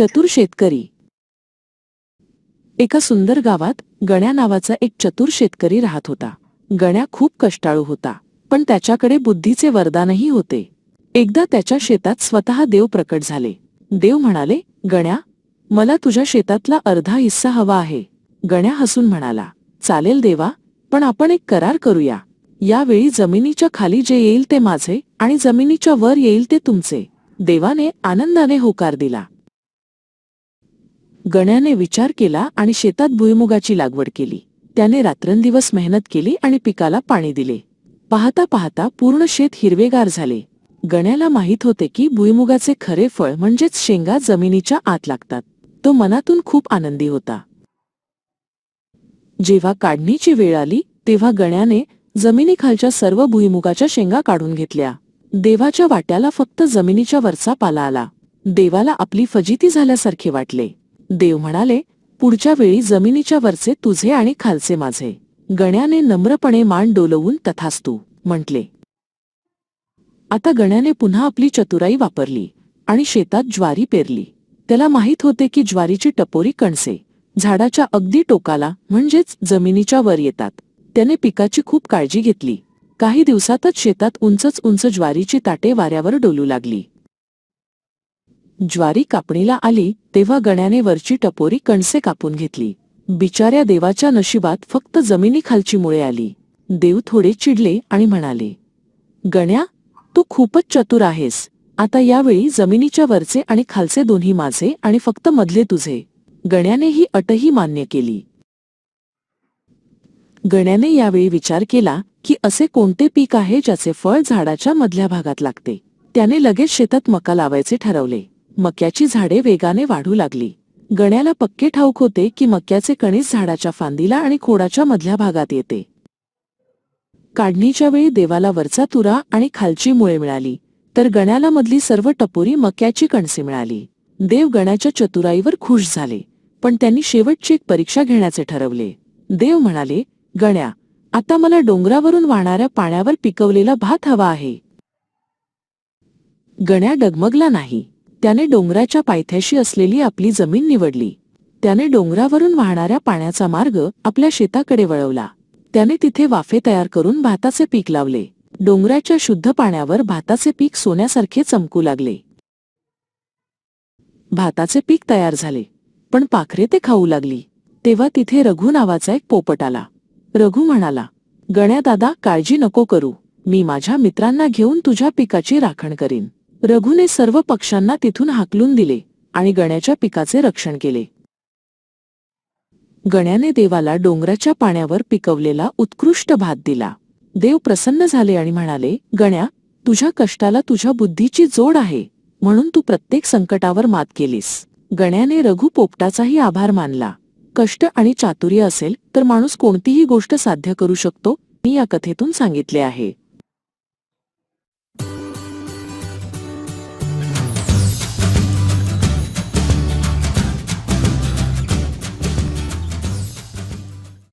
चतुर शेतकरी. एका सुंदर गावात गण्या नावाचा एक चतुर शेतकरी राहत होता. गण्या खूप कष्टाळू होता, पण त्याच्याकडे बुद्धीचे वरदानही होते. एकदा त्याच्या शेतात स्वतः देव प्रकट झाले. देव म्हणाले, गण्या, मला तुझ्या शेतातला अर्धा हिस्सा हवा आहे. गण्या हसून म्हणाला, चालेल देवा, पण आपण एक करार करूया. यावेळी जमिनीच्या खाली जे येईल ते माझे आणि जमिनीच्या वर येईल ते तुमचे. देवाने आनंदाने होकार दिला. गण्याने विचार केला आणि शेतात भुईमुगाची लागवड केली. त्याने रात्रंदिवस मेहनत केली आणि पिकाला पाणी दिले. पाहता पाहता पूर्ण शेत हिरवेगार झाले. गण्याला माहीत होते की भुईमुगाचे खरे फळ म्हणजेच शेंगा जमिनीच्या आत लागतात. तो मनातून खूप आनंदी होता. जेव्हा काढणीची वेळ आली तेव्हा गण्याने जमिनीखालच्या सर्व भुईमुगाच्या शेंगा काढून घेतल्या. देवाच्या वाट्याला फक्त जमिनीच्या वरचा पाला आला. देवाला आपली फजिती झाल्यासारखे वाटले. देव म्हणाले, पुढच्या वेळी जमिनीच्या वरचे तुझे आणि खालचे माझे. गण्याने नम्रपणे मान डोलवून तथास्तु म्हटले. आता गण्याने पुन्हा आपली चतुराई वापरली आणि शेतात ज्वारी पेरली. त्याला माहीत होते की ज्वारीची टपोरी कणसे झाडाच्या अगदी टोकाला म्हणजेच जमिनीच्या वर येतात. त्याने पिकाची खूप काळजी घेतली. काही दिवसातच शेतात उंच ज्वारीची ताटे वाऱ्यावर डोलू लागली. ज्वारी कापणीला आली तेव्हा गण्याने वरची टपोरी कणसे कापून घेतली. बिचाऱ्या देवाच्या नशिबात फक्त जमिनीखालची मुळे आली. देव थोडे चिडले आणि म्हणाले, गण्या, तू खूपच चतुर आहेस. आता यावेळी जमिनीच्या वरचे आणि खालचे दोन्ही माझे आणि फक्त मधले तुझे. गण्याने ही अटही मान्य केली. गण्याने यावेळी विचार केला की असे कोणते पीक आहे ज्याचे फळ झाडाच्या मधल्या भागात लागते. त्याने लगेच शेतात मका लावायचे ठरवले. मक्याची झाडे वेगाने वाढू लागली. गण्याला पक्के ठाऊक होते की मक्याचे कणीस झाडाच्या फांदीला आणि खोडाच्या मधल्या भागात येते. काढणीच्या वेळी देवाला वरचा तुरा आणि खालची मुळे मिळाली, तर गण्याला मधली सर्व टपोरी मक्याची कणसे मिळाली. देव गण्याच्या चतुराईवर खुश झाले, पण त्यांनी शेवटची एक परीक्षा घेण्याचे ठरवले. देव म्हणाले, गण्या, आता मला डोंगरावरून वाहणाऱ्या पाण्यावर पिकवलेला भात हवा आहे. गण्या डगमगला नाही. त्याने डोंगराच्या पायथ्याशी असलेली आपली जमीन निवडली. त्याने डोंगरावरून वाहणाऱ्या पाण्याचा मार्ग आपल्या शेताकडे वळवला. त्याने तिथे वाफे तयार करून भाताचे पीक लावले. डोंगराच्या शुद्ध पाण्यावर भाताचे पीक सोन्यासारखे चमकू लागले. भाताचे पीक तयार झाले, पण पाखरे ते खाऊ लागली. तेव्हा तिथे रघु नावाचा एक पोपट आला. रघु म्हणाला, गण्या दादा, काळजी नको करू. मी माझ्या मित्रांना घेऊन तुझ्या पिकाची राखण करीन. रघुने सर्व पक्ष्यांना तिथून हाकलून दिले आणि गण्याच्या पिकाचे रक्षण केले. गण्याने देवाला डोंगराच्या पाण्यावर पिकवलेला उत्कृष्ट भात दिला. देव प्रसन्न झाले आणि म्हणाले, गण्या, तुझ्या कष्टाला तुझ्या बुद्धीची जोड आहे, म्हणून तू प्रत्येक संकटावर मात केलीस. गण्याने रघु पोपटाचाही आभार मानला. कष्ट आणि चातुर्य असेल तर माणूस कोणतीही गोष्ट साध्य करू शकतो, मी या कथेतून सांगितले आहे.